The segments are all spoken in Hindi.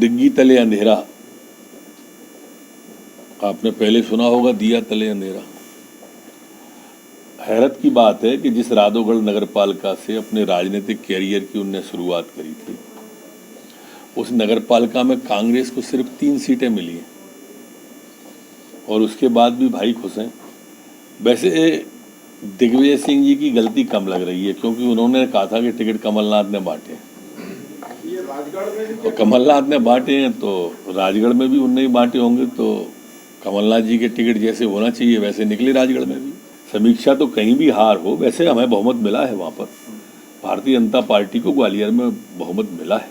दिग्गी तले अंधेरा, आपने पहले सुना होगा दिया तले अंधेरा। हैरत की बात है कि जिस राधोगढ़ नगरपालिका से अपने राजनीतिक कैरियर की उनने शुरुआत करी थी, उस नगरपालिका में कांग्रेस को सिर्फ 3 सीटें मिली हैं और उसके बाद भी भाई खुश हैं। वैसे दिग्विजय सिंह जी की गलती कम लग रही है, क्योंकि उन्होंने कहा था कि टिकट कमलनाथ ने बांटे हैं, तो कमलनाथ ने बांटे हैं तो राजगढ़ में भी उनने ही बांटे होंगे, तो कमलनाथ जी के टिकट जैसे होना चाहिए वैसे निकले राजगढ़ में भी। समीक्षा तो कहीं भी हार हो, वैसे हमें बहुमत मिला है वहाँ पर, भारतीय जनता पार्टी को ग्वालियर में बहुमत मिला है,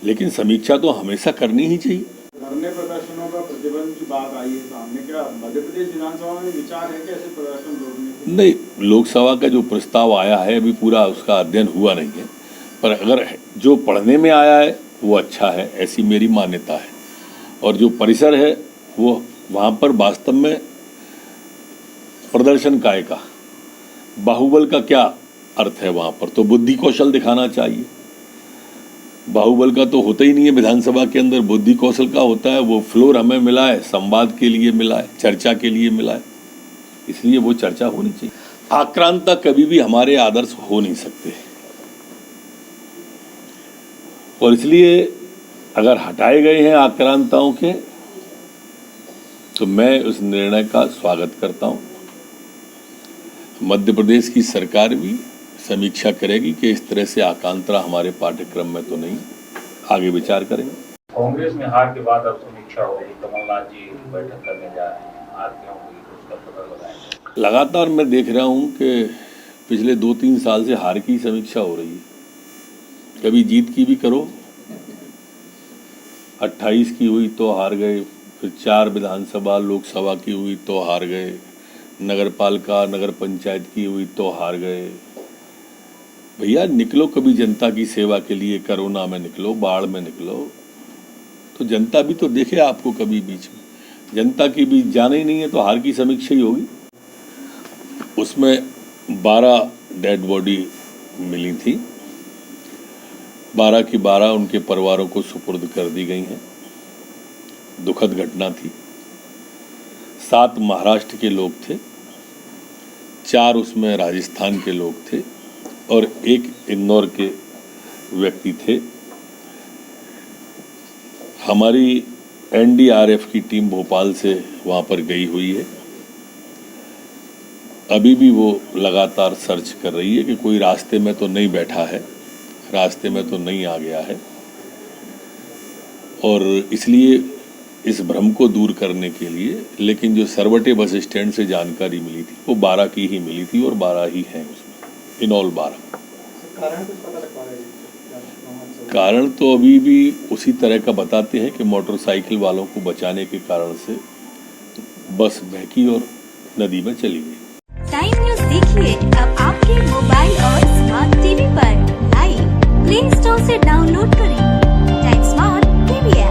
लेकिन समीक्षा तो हमेशा करनी ही चाहिए। धरने प्रदर्शनों का प्रतिबंध की बात आई है सामने, क्या मध्य प्रदेश विधानसभा में विचार है कि ऐसे प्रदर्शन रोकने? नहीं, लोकसभा का जो प्रस्ताव आया है अभी पूरा उसका अध्ययन हुआ नहीं है, पर अगर जो पढ़ने में आया है वो अच्छा है, ऐसी मेरी मान्यता है। और जो परिसर है वो वहाँ पर वास्तव में प्रदर्शन काय का, बाहुबल का क्या अर्थ है वहाँ पर, तो बुद्धि कौशल दिखाना चाहिए। बाहुबल का तो होता ही नहीं है विधानसभा के अंदर, बुद्धि कौशल का होता है। वो फ्लोर हमें मिला है, संवाद के लिए मिला है, चर्चा के लिए मिला है, इसलिए वो चर्चा होनी चाहिए। आक्रांता कभी भी हमारे आदर्श हो नहीं सकते, और इसलिए अगर हटाए गए हैं आक्रांताओं के तो मैं उस निर्णय का स्वागत करता हूं। मध्य प्रदेश की सरकार भी समीक्षा करेगी कि इस तरह से आकांक्षा हमारे पाठ्यक्रम में तो नहीं, आगे विचार करेंगे। कांग्रेस में हार के बाद अब समीक्षा होगी, कमलनाथ जी बैठक करने जा रहे हैं, हार क्यों हुई उसका पता लगाएंगे। लगातार मैं देख रहा हूं कि पिछले 2-3 साल से हार की समीक्षा हो रही है, कभी जीत की भी करो। 28 की हुई तो हार गए, फिर 4 विधानसभा लोकसभा की हुई तो हार गए, नगर पालिका नगर पंचायत की हुई तो हार गए। भैया निकलो कभी जनता की सेवा के लिए, कोरोना में निकलो, बाढ़ में निकलो, तो जनता भी तो देखे आपको कभी बीच में। जनता की बीच जाना ही नहीं है तो हार की समीक्षा ही होगी। उसमें 12 डेड बॉडी मिली थी, 12 की 12 उनके परिवारों को सुपुर्द कर दी गई हैं। दुखद घटना थी। 7 महाराष्ट्र के लोग थे, 4 उसमें राजस्थान के लोग थे और 1 इंदौर के व्यक्ति थे। हमारी एनडीआरएफ की टीम भोपाल से वहाँ पर गई हुई है, अभी भी वो लगातार सर्च कर रही है कि कोई रास्ते में तो नहीं बैठा है, रास्ते में तो नहीं आ गया है। और इसलिए इस भ्रम को दूर करने के लिए, लेकिन जो सरवटे बस स्टैंड से जानकारी मिली थी वो 12 की ही मिली थी और 12 ही हैं उसमें, इन ऑल 12। कारण तो अभी भी उसी तरह का बताते हैं कि मोटरसाइकिल वालों को बचाने के कारण से बस बहकी और नदी में चली गई। टाइम न्यूज़ देखिए अब आपके मोबाइल और स्मार्ट टीवी पर। लाइव प्ले स्टोर से डाउनलोड करें टाइम स्मार्ट टीवी ऐप।